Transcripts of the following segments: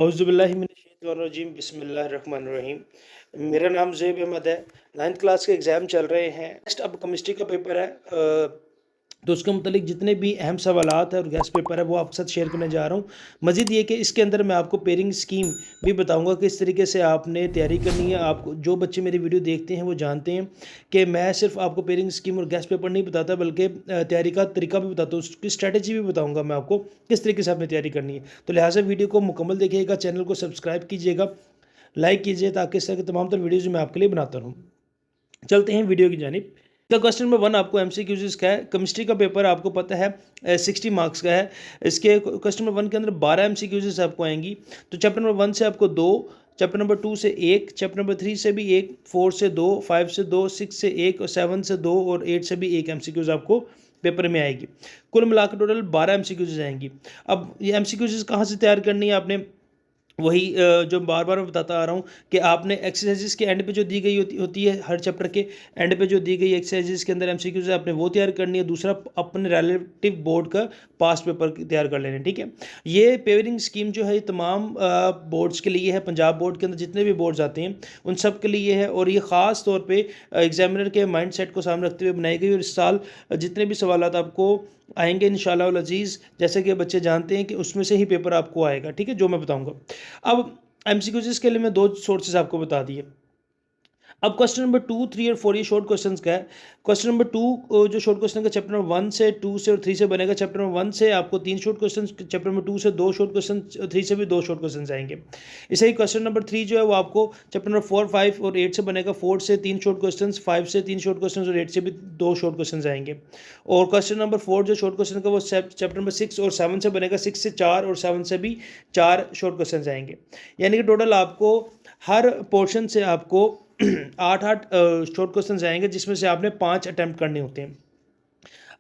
औज़ुबिल्लाहिमिनश्शैतानिर्रजीम बिस्मिल्लाहिर्रहमानिर्रहीम। मेरा नाम ज़ेब अहमद है। 9th क्लास के एग्ज़ाम चल रहे हैं। नेक्स्ट अब केमिस्ट्री का पेपर है। तो उसके मुतालिक जितने भी अहम सवालात हैं और गेस्ट पेपर है वो आपके साथ शेयर करने जा रहा हूँ। मज़ीद ये कि इसके अंदर मैं आपको पेयरिंग स्कीम भी बताऊँगा किस तरीके से आपने तैयारी करनी है। आपको जो बच्चे मेरी वीडियो देखते हैं वो जानते हैं कि मैं सिर्फ़ आपको पेयरिंग स्कीम और गेस्ट पेपर नहीं बताता, बल्कि तैयारी का तरीका भी बताता हूँ, उसकी स्ट्रैटेजी भी बताऊँगा मैं आपको किस तरीके से आपने तैयारी करनी है। तो लिहाजा वीडियो को मुकम्मल देखिएगा, चैनल को सब्सक्राइब कीजिएगा, लाइक कीजिए ताकि इस तरह की तमाम तर वीडियोज़ मैं आपके लिए बनाता रहूँ। चलते हैं वीडियो की जानिब। तो क्वेश्चन नंबर 1 आपको एमसीक्यूज़ का है। केमिस्ट्री का पेपर आपको पता है 60 मार्क्स का है। इसके क्वेश्चन नंबर 1 के अंदर 12 एमसीक्यूज़ आपको आएंगी। तो चैप्टर नंबर 1 से आपको 2, चैप्टर नंबर 2 से 1, चैप्टर नंबर 3 से भी 1, 4 से 2, 5 से 2, 6 से 1 और 7 से 2 और 8 से भी 1 एमसीक्यूज़ आपको पेपर में आएगी। कुल मिलाकर टोटल 12 एमसीक्यूज़ आएंगी। अब ये एमसीक्यूज़ कहाँ से तैयार करनी है आपने, वही जो बार बार मैं बताता आ रहा हूँ कि आपने एक्सरसाइजेस के एंड पे जो दी गई होती है, हर चैप्टर के एंड पे जो दी गई एक्सरसाइजेस के अंदर एमसीक्यूज है, आपने वो तैयार करनी है। दूसरा, अपने रिलेटिव बोर्ड का पास्ट पेपर तैयार कर लेना है, ठीक है। ये पेयरिंग स्कीम जो है ये तमाम बोर्ड्स के लिए है। पंजाब बोर्ड के अंदर जितने भी बोर्ड्स आते हैं उन सब के लिए है, और ये ख़ास तौर पर एग्जामिनर के माइंड सेट को सामने रखते हुए बनाई गई। और इस साल जितने भी सवाल आपको आएंगे इंशाल्लाह अज़ीज़, जैसे कि बच्चे जानते हैं कि उसमें से ही पेपर आपको आएगा, ठीक है, जो मैं बताऊंगा। अब एमसीक्यूज़ के लिए मैं 2 सोर्सेज आपको बता दिए। अब क्वेश्चन नंबर 2, 3 और 4 ये शॉर्ट क्वेश्चन का है। क्वेश्चन नंबर 2 जो शॉर्ट क्वेश्चन का चैप्टर नंबर 1 से 2 से और 3 से बनेगा। चैप्टर नंबर 1 से आपको 3 शॉर्ट क्वेश्चन, चैप्टर नंबर 2 से 2 शॉर्ट क्वेश्चन, 3 से भी 2 शॉर्ट क्वेश्चन आएंगे। इसे ही क्वेश्चन नंबर 3 जो है वो आपको चैप्टर नंबर 4, 5 और 8 से बनेगा। 4 से 3 शॉर्ट क्वेश्चन, 5 से 3 शॉर्ट क्वेश्चन और 8 से भी 2 शॉर्ट क्वेश्चन आएंगे। और क्वेश्चन नंबर 4 जो शॉर्ट क्वेश्चन का वो चैप्टर नंबर 6 और 7 से बनेगा। 6 से 4 और 7 से भी 4 शॉर्ट क्वेश्चन आएंगे। यानी कि टोटल आपको हर पोर्शन से आपको 8-8 शॉर्ट क्वेश्चन आएंगे, जिसमें से आपने 5 अटैम्प्ट करने होते हैं।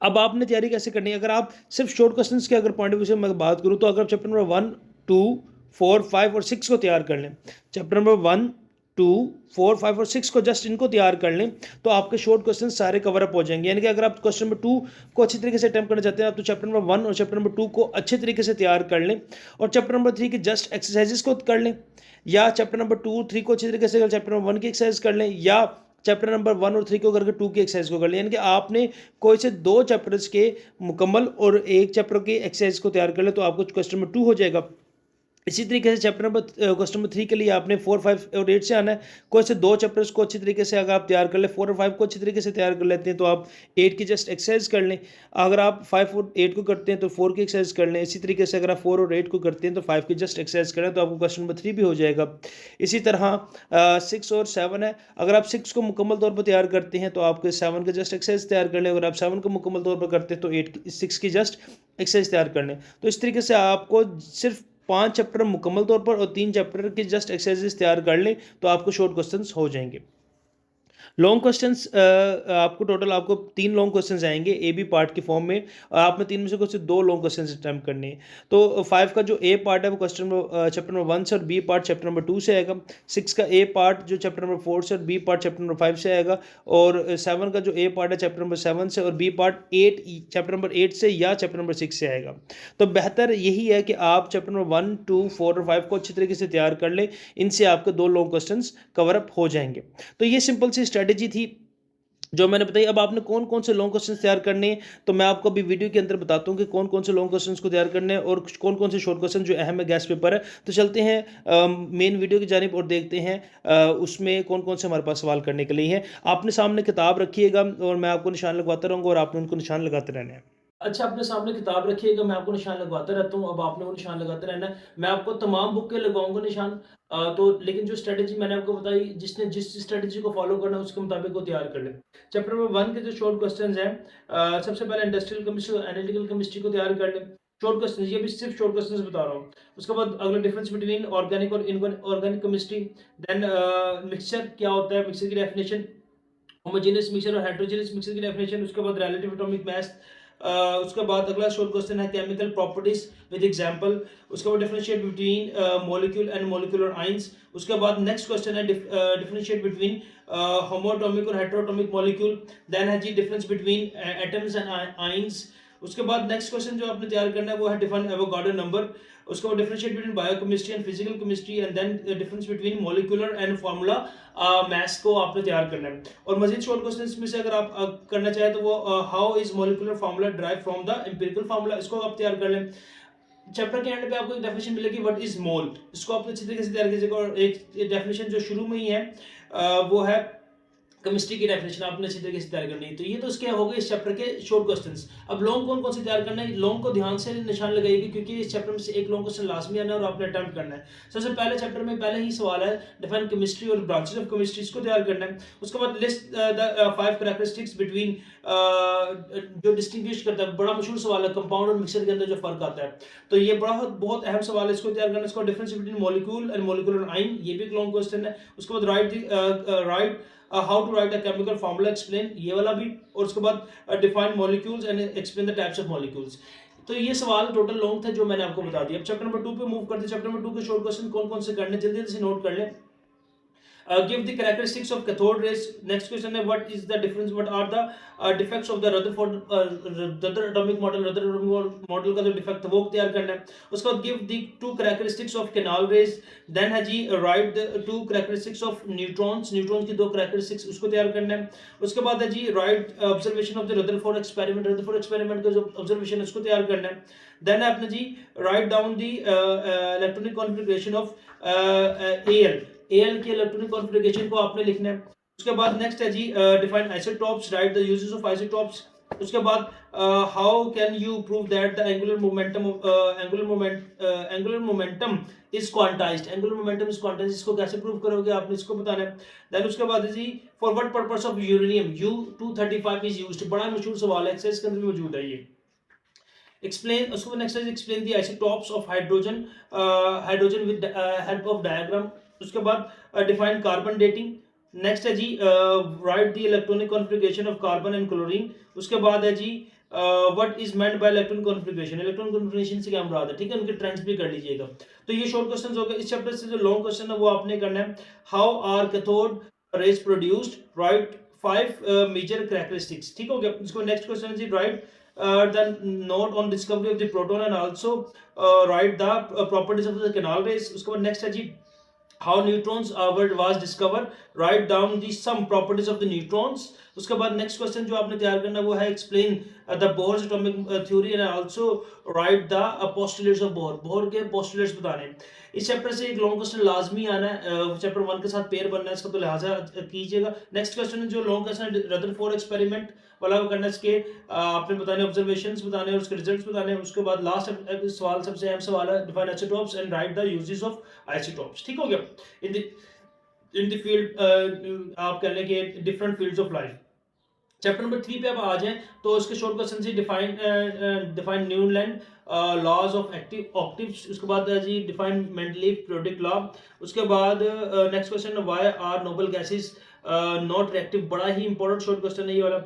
अब आपने तैयारी कैसे करनी है? अगर आप सिर्फ शॉर्ट क्वेश्चंस के अगर पॉइंट ऑफ व्यू से मैं बात करूं, तो अगर आप चैप्टर नंबर 1, 2, 4, 5 और 6 को तैयार कर लें, चैप्टर नंबर 1, 2, 4, 5 और 6 को जस्ट इनको तैयार कर लें, तो आपके शॉर्ट क्वेश्चन सारे कवर अप हो जाएंगे। यानी कि अगर आप क्वेश्चन नंबर 2 को अच्छी तरीके से अटैम्प्ट करना चाहते हैं, तो चैप्टर नंबर 1 और चैप्टर नंबर 2 को अच्छे तरीके से तैयार कर लें, और चैप्टर नंबर 3 की जस्ट एक्सरसाइजेस को कर लें, या चैप्टर नंबर 2, 3 को अच्छी तरीके से चैप्टर नंबर 1 की एक्सरसाइज कर लें, या चैप्टर नंबर 1 और 3 को करके 2 की एक्सरसाइज को कर लें। यानी कि आपने कोई से 2 चैप्टर्स के मुकम्मल और एक चैप्टर की एक्सरसाइज को तैयार कर ले, तो आपको क्वेश्चन नंबर 2 हो जाएगा। इसी तरीके से चैप्टर नंबर क्वेश्चन नंबर 3 के लिए आपने 4, 5 और 8 से आना है। कोई से 2 चैप्टर्स को अच्छी तरीके से अगर आप तैयार कर ले, 4 और 5 को अच्छी तरीके से तैयार कर लेते हैं, तो आप 8 की जस्ट एक्सरसाइज कर लें। अगर आप 5 और 8 को करते हैं तो 4 की एक्सरसाइज कर लें। इसी तरीके से अगर आप 4 और 8 को करते हैं तो 5 की जस्ट एक्सरसाइज करें, तो आपको क्वेश्चन नंबर 3 भी हो जाएगा। इसी तरह 6 और 7 है। अगर आप 6 को मुकम्मल तौर पर तैयार करते हैं तो आपके 7 का जस्ट एक्सरसाइज तैयार कर लें। अगर आप 7 को मुकम्मल तौर पर करते हैं तो 6 की जस्ट एक्सरसाइज तैयार कर लें। तो इस तरीके से आपको सिर्फ 5 चैप्टर मुकम्मल तौर पर और 3 चैप्टर की जस्ट एक्सरसाइजेस तैयार कर लें, तो आपको शॉर्ट क्वेश्चंस हो जाएंगे। लॉन्ग क्वेश्चंस आपको टोटल आपको 3 लॉन्ग क्वेश्चंस आएंगे ए बी पार्ट के फॉर्म में, और आपने 3 में से कुछ 2 लॉन्ग क्वेश्चंस अटेम्प्ट करने हैं। तो 5 का जो ए पार्ट है वो क्वेश्चन चैप्टर नंबर 1 से, और बी पार्ट चैप्टर नंबर 2 से आएगा। 6 का ए पार्ट जो चैप्टर नंबर 4 से, और बी पार्ट चैप्टर नंबर 5 से आएगा। और 7 का जो ए पार्ट है चैप्टर नंबर 7 से, और बी पार्ट 8 चैप्टर नंबर 8 से या चैप्टर नंबर 6 से आएगा। तो बेहतर यही है कि आप चैप्टर नंबर 1, 2, 4 और 5 को अच्छी तरीके से तैयार कर लें। इनसे आपके 2 लॉन्ग क्वेश्चंस कवर अप हो जाएंगे। तो ये सिंपल सी स्ट्रेटेजी थी जो मैंने बताई। अब आपने कौन कौन से लॉन्ग क्वेश्चन तैयार करने हैं, तो मैं आपको अभी वीडियो के अंदर बताता हूँ कि कौन कौन से लॉन्ग क्वेश्चन को तैयार करने हैं और कौन कौन से शॉर्ट क्वेश्चन जो अहम है गेस्ट पेपर है। तो चलते हैं मेन वीडियो की जानिब और देखते हैं उसमें कौन कौन से हमारे पास सवाल करने के लिए हैं। आपने सामने किताब रखिएगा और मैं आपको निशान लगवाता रहूँगा, और आपने उनको निशान लगाते रहना है। अच्छा, अपने सामने किताब रखिएगा, मैं आपको निशान लगवाता रहता हूँ। अब आपने वो निशान लगाते रहना है। मैं आपको तमाम बुक के लगाऊंगा निशान। तो लेकिन जो स्ट्रेटजी मैंने आपको बताई, जिसने जिस स्ट्रेटजी को फॉलो करना है उसके मुताबिक वो तैयार कर ले। चैप्टर नंबर 1 के जो शॉर्ट क्वेश्चंस हैं, सबसे पहले इंडस्ट्रियल केमिस्ट्री और एनालिटिकल केमिस्ट्री को तैयार कर ले। शॉर्ट क्वेश्चन, ये भी सिर्फ शॉर्ट क्वेश्चंस बता रहा हूँ। उसके बाद अगला डिफरेंस बिटवीन ऑर्गेनिक और इनऑर्गेनिक केमिस्ट्री। देन मिक्सचर क्या होता है, मिक्सचर की डेफिनेशन, होमोजेनियस मिक्सचर और हेटेरोजेनियस मिक्सचर की डेफिनेशन। उसके बाद रिलेटिव एटॉमिक मास। उसके बाद अगला शॉर्ट क्वेश्चन है केमिकल प्रॉपर्टीज विद एग्जांपल। उसके बाद differentiate between molecule and molecular ions. उसके बाद नेक्स्ट क्वेश्चन है डिफरेंशिएट बिटवीन होमोएटॉमिक और हेटेरोएटॉमिक मॉलिक्यूल। देन है जी difference between atoms and ions. उसके बाद नेक्स्ट क्वेश्चन जो आपने तैयार करना है वो है डिफाइन एवोगाड्रो नंबर। उसके बाद differentiate between biochemistry and physical chemistry, and then difference between molecular and formula maths को आपने तैयार करना है। और मजीद शॉर्ट क्वेश्चन में से अगर आप करना चाहें तो वो how is molecular formula drive from the empirical formula, इसको आप तैयार कर लें। चैप्टर के एंड पे आपको एक डेफिनेशन मिलेगी व्हाट इज मोल, इसको आप अच्छी तरीके से तैयार कीजिएगा। और एक डेफिनेशन जो शुरू में ही है वो है केमिस्ट्री की डेफिनेशन, आपने अच्छी तरीके से तैयार करनी है। तो ये तो इसके हो गए इस चैप्टर के शॉर्ट क्वेश्चंस। अब लॉन्ग कौन से तैयार करना है, लॉन्ग को ध्यान से निशान लगाइएगा क्योंकि इस चैप्टर में से एक लॉन्ग क्वेश्चन लाजमी आना है और आपने अटेम्प्ट करना है। सबसे पहले चैप्टर में पहले ही सवाल है डिफाइन केमिस्ट्री और ब्रांचेस ऑफ केमिस्ट्री, इसको तैयार करना है। उसके बाद लिस्ट द 5 कैरेक्टरिस्टिक्स बिटवीन, जो डिस्टिंग्विश करता है, बड़ा मशहूर सवाल है कंपाउंड और मिक्सर के अंदर जो फर्क आता है, तो ये बहुत अहम सवाल है, इसको तैयार करना है। इसको difference between molecule and molecular ion, ये भी एक लॉन्ग क्वेश्चन है। उसके बाद write how to write a chemical formula explain, ये वाला भी। और उसके बाद define molecules and explain the types of molecules. तो ये सवाल टोटल लॉन्ग थे जो मैंने आपको बता दिया। अब चैप्टर नंबर 2 पे मूव करते हैं। चैप्टर नंबर 2 के शॉर्ट क्वेश्चन कौन से करने, जल्दी से नोट कर लें। Give the characteristics of cathode rays. Next question है what is the difference, what are the defects of the Rutherford atomic model, Rutherford model का जो defect है वो तैयार करना है। उसके बाद give the 2 characteristics of canal rays, then है जी write the 2 characteristics of neutrons, neutrons की 2 characteristics उसको तैयार करना है। उसके बाद है जी write observation of the Rutherford experiment, Rutherford experiment का जो observation है उसको तैयार करना है। then है अपना जी write down the electronic configuration of AL की इलेक्ट्रॉनिक कॉन्फ़िगरेशन को आपने लिखना है। उसके बाद नेक्स्ट है जी define isotopes, write the uses of isotopes. उसके बाद how can you prove that the angular momentum is quantized, angular momentum is quantized, इसको कैसे प्रूव करोगे आपने इसको बताना है। देन उसके बाद है जी for what purpose of uranium U-235 is used, बड़ा मशहूर सवाल है, एक्सरसाइज के अंदर मौजूद है ये। एक्सप्लेन, उसको नेक्स्ट है explain the isotopes of hydrogen with help of diagram. उसके बाद डिफाइन कार्बन डेटिंग। नेक्स्ट है जी write the electronic configuration of carbon and chlorine. उसके बाद है जी what is meant by electronic configuration, electronic configuration से क्या मुराद है, ठीक है, उनके ट्रेंड्स भी कर लीजिएगा। तो ये शॉर्ट क्वेश्चंस हो गए। इस चैप्टर से जो लॉन्ग क्वेश्चन है वो आपने करना है। How are cathode rays produced, write 5 major characteristics, ठीक हो गया। इसको नेक्स्ट क्वेश्चन है जी write the note on discovery of the proton and also write the properties of the canal rays। उसके बाद नेक्स्ट है जी how neutrons was discovered, write down the some properties of the neutrons। उसके बाद next question जो आपने तैयार करना है वो है explain the Bohr's atomic theory and also write the postulates of Bohr, Bohr के postulates बताने हैं। इस चैप्टर से एक लॉन्ग क्वेश्चन लाजमी आना है, चैप्टर 1 के साथ पेयर बनना है, इसका तो लिहाजा कीजिएगा। नेक्स्ट क्वेश्चन जो लॉन्ग क्वेश्चन है रदरफोर्ड एक्सपेरिमेंट वाला करना है, इसके आपने बताने ऑब्जर्वेशंस बताने हैं, उसके रिजल्ट्स बताने हैं। उसके बाद लास्ट सवाल सबसे अहम सवाल है define isotopes and write the uses of isotopes, ठीक हो गया। इन द फील्ड आप कह लें कि different fields of life. Chapter number 3 पे आप आ जाएं तो इसके शॉर्ट क्वेश्चन से define Newland laws of active octaves. उसके बाद है जी डिफाइन मेंडलीव पीरियोडिक लॉ। उसके बाद next question why are noble gases not reactive, बड़ा ही इंपॉर्टेंट शॉर्ट क्वेश्चन है ये वाला।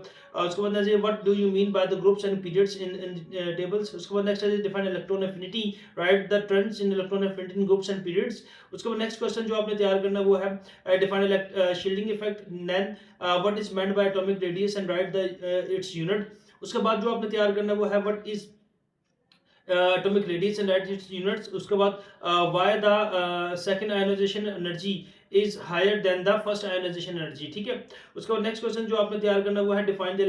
उसके बाद है what do you mean by the groups and periods in tables. उसके बाद नेक्स्ट है define electron affinity, right the trends in electron affinity in groups and periods. उसके बाद नेक्स्ट क्वेश्चन जो आपने तैयार करना वो है define shielding effect, then what is meant by atomic radius and write the its unit. उसके बाद जो आपने तैयार करना वो है what is atomic radius and at its units। उसके बाद why the second ionization energy is higher than the first ionization energy, ठीक है। उसके बाद नेक्स्ट क्वेश्चन जो आपने तैयार करना वो है define the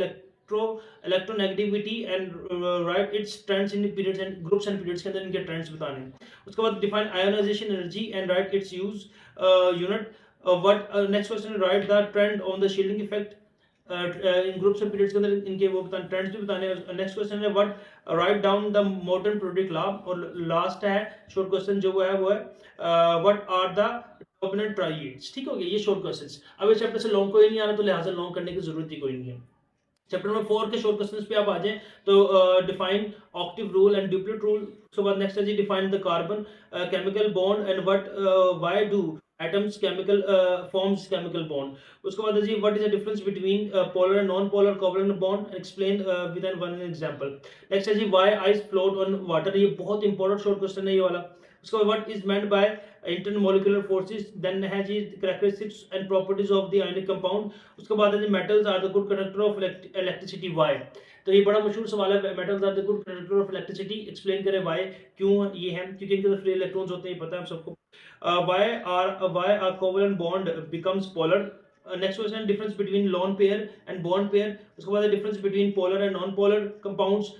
electronegativity and write its trends in the periods and groups and periods के अंदर इनके ट्रेंड्स बताने हैं। उसके बाद define ionization energy and write its use unit। Next question write the trend on the shielding effect in groups and periods के अंदर इनके वो बताने ट्रेंड्स भी बताने हैं। नेक्स्ट क्वेश्चन है what write down the modern periodic law. और लास्ट है शॉर्ट क्वेश्चन जो वो है what are the dominant triads, ठीक हो गया ये शॉर्ट क्वेश्चंस। अब इस चैप्टर से लॉन्ग कोई नहीं आना तो लिहाजा लॉन्ग करने की जरूरत ही कोई नहीं है। चैप्टर नंबर 4 के शॉर्ट क्वेश्चंस पे आप आ जाएं तो define octet rule and duplet rule. उसके बाद नेक्स्ट है जी define the carbon chemical bond and what why do atoms chemical forms chemical bond। उसके बाद जी what is the difference between polar and non-polar covalent bond and explain with one example। next है जी why ice float on water, ये बहुत important short question है ये वाला। उसके बाद what is meant by intermolecular forces, then है जी characteristics and properties of the ionic compound, उसके बाद है जी metals are the good conductor of electricity, why. तो ये बड़ा मशहूर सवाल है, metals are the good conductor of electricity, explain करें व्हाई, क्यों ये है, क्योंकि इनके अंदर फ्री इलेक्ट्रॉन्स होते हैं, पता है हम सबको। Why are covalent bond becomes polar. Next question, difference between lone pair and bond pair, उसके बाद difference between polar and non polar compounds.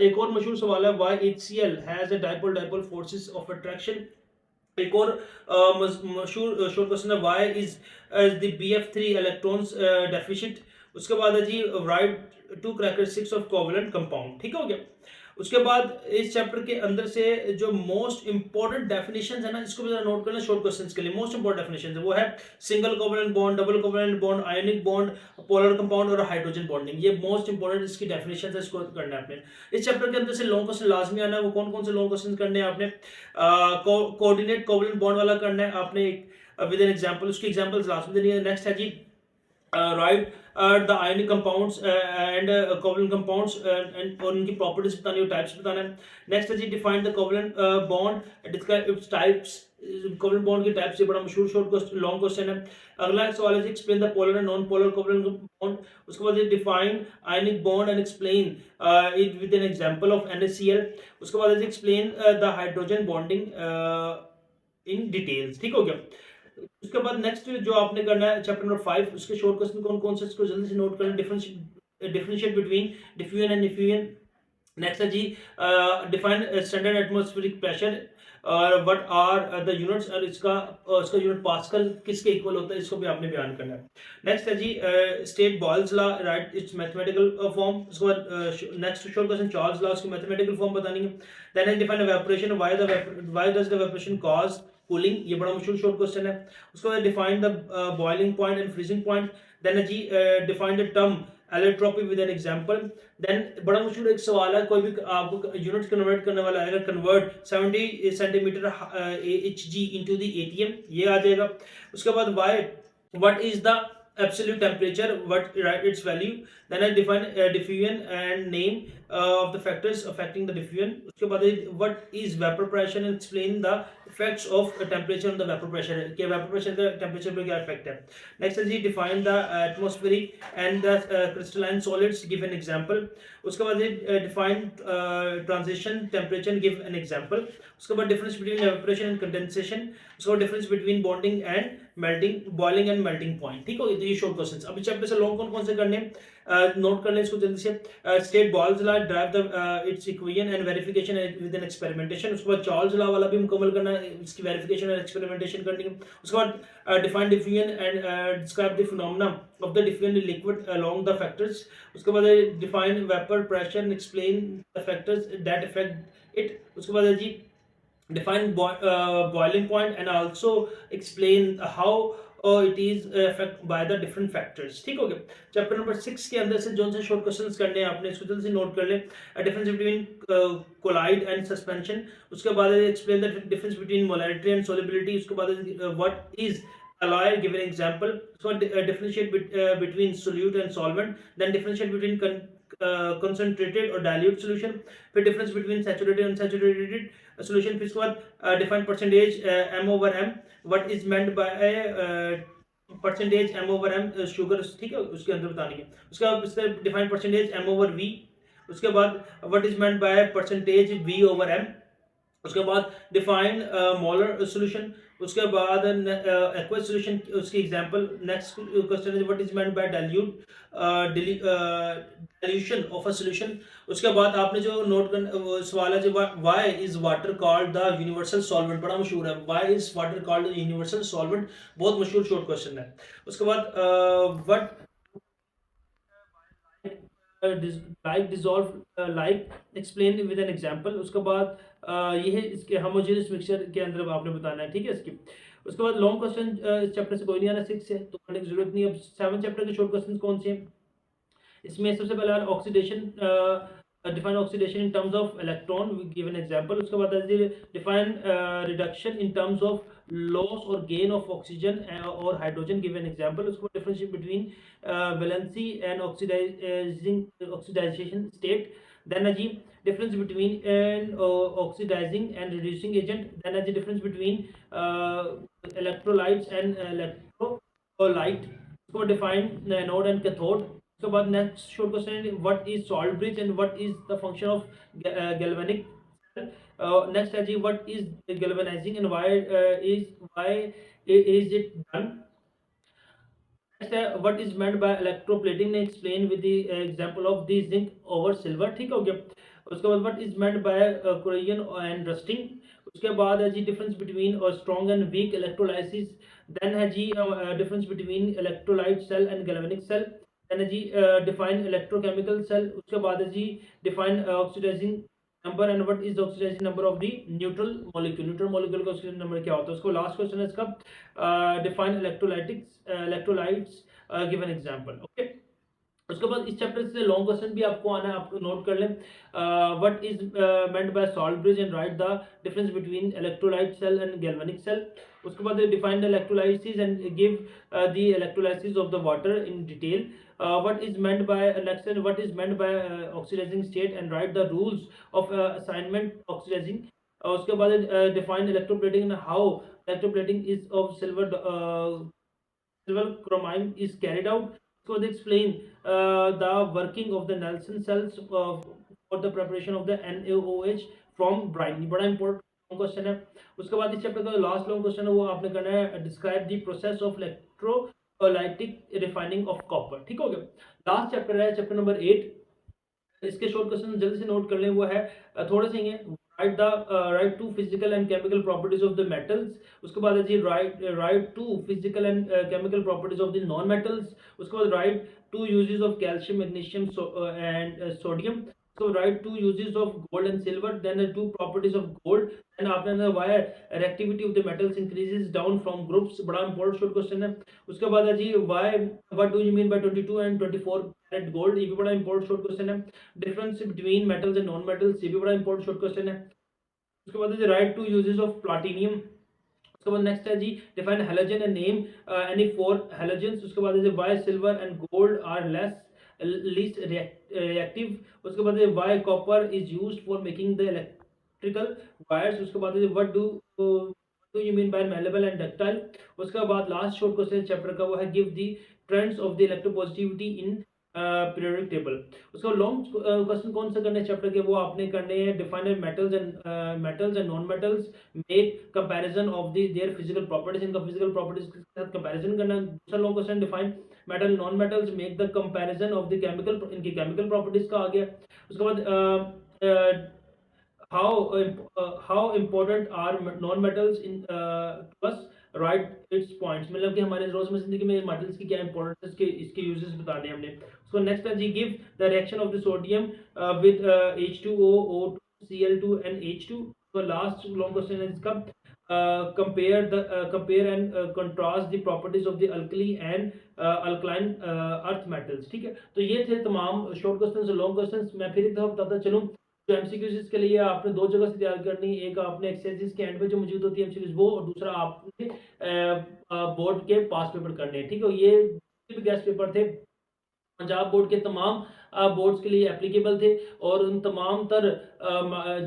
एक और मशहूर सवाल है, why HCl has a dipole forces of attraction. एक और मशहूर शॉर्ट क्वेश्चन है, why is the BF3 electrons deficient. उसके बाद है जी write two characteristics of covalent compound. ठीक हो गया। उसके बाद इस चैप्टर के अंदर से जो मोस्ट इंपॉर्टेंट डेफिनेशन है ना, इसको भी जरा नोट करना शॉर्ट क्वेश्चंस के लिए। मोस्ट इंपॉर्टेंट डेफिनेशन है वो है single covalent bond, double covalent bond, ionic bond, polar compound और हाइड्रोजन बॉन्डिंग। ये मोस्ट इंपॉर्टेंट इसकी डेफिनेशन है, इसको करना है आपने। इस चैप्टर के अंदर से लॉन्ग क्वेश्चन लाजमी आना है। वो कौन कौन से लॉन्ग क्वेश्चन करने हैं आपने? कोऑर्डिनेट कोवेलेंट बॉन्ड वाला करना है आपने विद एन एग्जांपल, उसकी एग्जांपल्स लास्ट में देनी है। नेक्स्ट है जी write the ionic compounds and covalent compounds and और उनकी properties बतानी है, types बताना है। Next है जी define the covalent bond, describe its types, covalent bond की types, ये बड़ा मशहूर short long question है। अगला सवाल है जी explain the polar and non-polar covalent bond। उसके बाद define ionic bond and explain it with an example of NaCl। उसके बाद है जी explain the hydrogen bonding in details। ठीक हो गया। उसके बाद नेक्स्ट जो आपने करना है चैप्टर नंबर 5, उसके शॉर्ट क्वेश्चन कौन कौन से, इसको जल्दी से नोट करें। Differentiate between diffusion and diffusion. Next है जी डिफाइन स्टैंडर्ड एटमॉस्फेरिक प्रेशर और व्हाट आर द यूनिट्स, और इसका यूनिट पास्कल किसके इक्वल होता है, इसको भी आपने बयान करना है। नेक्स्ट है जी state Boyle's law, write its mathematical form. उसके बाद next short question Charles law, उसकी मैथमेटिकल फॉर्म बतानी है। देन है define evaporation, why does the evaporation cause cooling, ये बड़ा मशहूर शॉर्ट क्वेश्चन है। उसके बाद define the boiling point and freezing point. Then जी define the term allotropy with an example. Then बड़ा मशहूर एक सवाल है, कोई भी आपको यूनिट कन्वर्ट करने वाला आएगा, convert 70 centimetre Hg into the ATM, ये आ जाएगा। उसके बाद what is the absolute temperature, what write its value। then I define diffusion and name of the factors affecting the diffusion। उसके बाद what is vapor pressure and explain the effects of temperature on the vapor pressure, कि vapor pressure का temperature पे क्या effect है। next है जी define the atmospheric and the crystalline solids, give an example। उसके बाद define transition temperature, give an example। उसके बाद difference between evaporation and condensation। उसके बाद difference between bonding and melting, boiling and melting point। ठीक हो गया। ये शॉर्ट क्वेश्चंस। अभी चैप्टर से लॉन्ग कौन कौन से करने नोट कर लें इसको जल्दी से। State Boyle's law, derive the its equation and verification with an experimentation. उसके बाद चार्ल्स लॉ वाला भी मुकम्मल करना है, इसकी वेरिफिकेशन और एक्सपेरिमेंटेशन करनी है। उसके बाद define diffusion and describe the phenomena of the diffusion in liquid along the factors. उसके बाद define vapour pressure and explain the factors that affect it. उसके बाद जी define boiling point and also explain how it is affected by the different factors। ठीक हो गया। Chapter number 6 के अंदर से जो से शॉर्ट क्वेश्चंस करने हैं आपने, इसको जल्दी से नोट कर लें। Difference between colloid and suspension. उसके बाद explain the difference between molarity and solubility. उसके बाद what is alloy, give an example। So differentiate between solute and solvent। then differentiate between concentrated or dilute solution। फिर difference between saturated and unsaturated solution। फिर इसके बाद define percentage m over m, what is meant by percentage m over m sugar। ठीक है, उसके अंदर बतानी है। उसके बाद इसका define percentage m over v। उसके बाद what is meant by percentage v over m। उसके बाद डिफाइन मोलर सॉल्यूशन। उसके बाद एक्वस सॉल्यूशन, उसकी example. Next question is what is meant bye dilution of a solution. उसके बाद आपने जो नोट करना सवाल है जो why is water called the universal solvent, बड़ा मशहूर है, why is water called the universal solvent, बहुत मशहूर शॉर्ट क्वेश्चन है। उसके बाद what like dissolve like explain with an example। उसके बाद ये है इसके homogeneous mixture के अंदर आपने बताना है। ठीक है इसकी। उसके बाद लॉन्ग क्वेश्चन इस चैप्टर से कोई नहीं आना, 6 है तो करने की जरूरत नहीं। अब 7 चैप्टर के शॉर्ट क्वेश्चन कौन से हैं? इसमें सबसे पहला oxidation, define oxidation in terms of electron, give an example. उसके बाद define reduction in terms of loss और गेन ऑफ ऑक्सीजन और हाइड्रोजन, गिव एन एग्जांपल। उसके बाद difference between valency and oxidising oxidisation state. then है जी difference between an oxidizing and reducing agent, then है जी difference between electrolytes and electrolyte, इसको define anode and cathode। उसके बाद next short question है what is salt bridge and what is the function of galvanic. Next है जी what is galvanizing and why is it done. Next है what is meant by electroplating, ने explain with the example of the zinc over silver, ठीक हो गया। उसके बाद what is meant by corrosion and rusting. उसके बाद है जी difference between strong and weak electrolysis, then है जी difference between electrolyte cell and galvanic cell, then है जी डिफाइन इलेक्ट्रोकेमिकल सेल। उसके बाद है जी define oxidizing number and what is the oxidizing number of the neutral molecule, neutral molecule का oxygen number क्या होता है। उसको लास्ट क्वेश्चन है इसका define electrolytes give an example, okay. उसके बाद इस चैप्टर से लॉन्ग क्वेश्चन भी आपको आना है, आपको नोट कर लें। What is meant by salt bridge and write the difference between electrolyte cell and galvanic cell. उसके बाद define the electrolysis and give the electrolysis of the water in detail. What is meant by next and what is meant by oxidizing state and write the rules of assignment oxidizing। उसके बाद define electroplating and how electroplating is of silver chromine is carried out। So they explain the working of the Nelson cells for the preparation of the NaOH from brine, बड़ा important question है। उसके बाद इस chapter का last long question है वो आपने करना है describe the process of electrolytic refining of copper, ठीक हो गया। लास्ट चैप्टर है चैप्टर नंबर 8। इसके शॉर्ट क्वेश्चन जल्दी से नोट कर लें, वो है थोड़े से ही है। Write two physical and chemical properties of the metals. उसके बाद है जी write two physical and chemical properties of the non metals. उसके बाद write two uses of calcium magnesium and sodium. So write two uses of gold and silver, then the two properties of gold, and after that why reactivity of the metals increases down from groups, बड़ा important short question है। उसके बाद है जी why what do you mean by 22 and 24 karat gold, ये भी बड़ा important short question है। difference between metals and non metals, ये भी बड़ा important short question है। उसके बाद है जी write two uses of platinum। उसके बाद नेक्स्ट है जी define halogen and name any four halogens. उसके बाद है जी why silver and gold are least reactive। उसके बाद why copper is used for making the electrical wires। उसके बाद what do you mean by malleable and ductile। उसके बाद लास्ट शॉर्ट क्वेश्चन चैप्टर का वो है give the trends of the electropositivity in periodic table। उसका लॉन्ग क्वेश्चन कौन सा करने चैप्टर के वो आपने करने हैं define metals and non metals, make comparison of their physical properties, इनका फिजिकल प्रॉपर्टीज के साथ कंपैरिजन करना। दूसरा long question define metal non metals, make the comparison of the chemical, इनकी केमिकल प्रॉपर्टीज का आ गया। उसके बाद how important are non metals in to us, right it's points, मतलब कि हमारे रोजमर्रा जिंदगी में मेटल्स की क्या इंपॉर्टेंस है, इसके यूजेस बताने हमने। सो नेक्स्ट है जी give the reaction of the sodium with H2O O2 Cl2 and H2। तो लास्ट लॉन्ग क्वेश्चन है इसका compare and contrast the properties of the alkali and alkaline earth metals, ठीक है। तो ये थे तमाम शॉर्ट क्वेश्चंस लॉन्ग क्वेश्चंस। मैं फिर एक दफा बताता चलूं जो एमसीक्यूज के लिए आपने दो जगह से तैयार करनी, एक आपने एक्सरसाइजेस के एंड पे जो मौजूद होती है एमसीक्यूज वो, और दूसरा आपने बोर्ड के पास पेपर करने हैं, ठीक है। ये भी गेस्ट पेपर थे पंजाब बोर्ड के तमाम बोर्ड्स के लिए एप्लीकेबल थे, और उन तमाम तर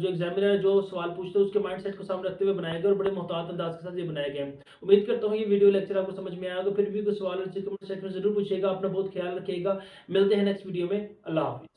जो एग्जामिनर जो सवाल पूछते हैं उसके माइंडसेट को सामने रखते हुए बनाए गए और बड़े मोहतात अंदाज के साथ ये बनाए गए हैं। उम्मीद करता हूँ ये वीडियो लेक्चर आपको समझ में आएगा। फिर भी कोई सवाल कमेंट सेक्शन में जरूर पूछिएगा। अपना बहुत ख्याल रखिएगा। मिलते हैं नेक्स्ट वीडियो में। अल्लाह हाफिज़।